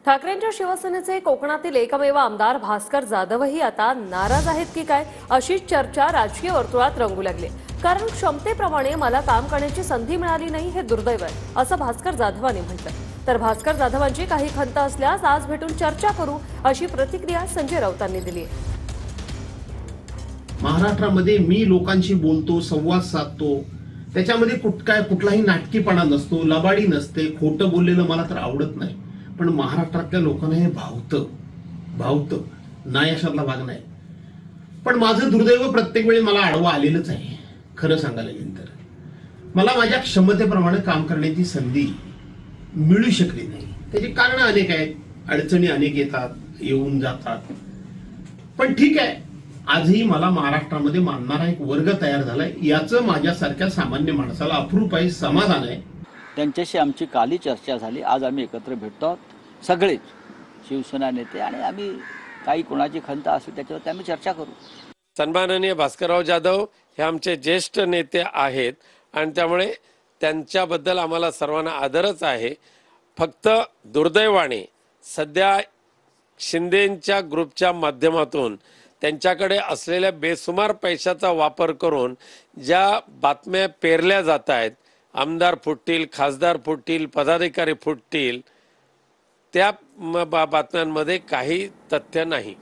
ठाकरेंच्या शिवसेनेचे कोकणातील एकमेव आमदार भास्कर जाधवही आता नाराज आहेत की काय, अशीच चर्चा राजकीय वर्तुळात रंगू लागली। कारण क्षमतेप्रमाणे मला काम करण्याची संधी मिळाली नाही हे दुर्दैव आहे, असं भास्कर जाधवांनी म्हटलं। तर भास्कर जाधवांची काही खंत असल्यास आज भेटून चर्चा करू, अशी प्रतिक्रिया संजय राऊतांनी दिली आहे। महाराष्ट्रामध्ये मी लोकांशी बोलतो, संवाद साधतो, त्याच्यामध्ये कुठलाही नाटकीपणा नसतो, लबाडी नसते, खोटं बोललेलं मला तर आवडत नाही। पण महाराष्ट्रातल्या लोकांना हे भावतं नाही अशातला भाग नाही। पण माझं दुर्दैव प्रत्येक वेळी मला आडवं आलेलंच आहे। खरं सांगायला गेलं तर मला माझ्या क्षमतेप्रमाणे काम करण्याची संधी मिळू शकली नाही। त्याची कारण अनेक आहेत, अडचणी अनेक येतात, येऊन जातात। पण ठीक आहे, आजही मला महाराष्ट्रामध्ये मानणारा एक वर्ग तयार झालाय, याचं माझ्यासारख्या सामान्य माणसाला अप्रूप आहे, समाधान आहे। त्यांच्याशी आमची काली चर्चा झाली। आज आम्ही एकत्र भेटतो आहोत, सगळेच शिवसेना नेते, आणि आम्ही काही कोणाची खंत असेल त्याच्यावर आम्ही चर्चा करू। सन्माननीय भास्करराव जाधव हे आमचे ज्येष्ठ नेते आहेत आणि त्यामुळे त्यांच्याबद्दल आम्हाला सर्वांना आदरच आहे। फक्त दुर्दैवाने सध्या शिंदेंच्या ग्रुपच्या माध्यमातून त्यांच्याकडे असलेल्या बेसुमार पैशाचा वापर करून ज्या बातम्या पेरल्या जात आहेत, आमदार फुटतील, खासदार फुटतील, पदाधिकारी फुटतील, त्या बातम्यांमध्ये काही तथ्य नाही।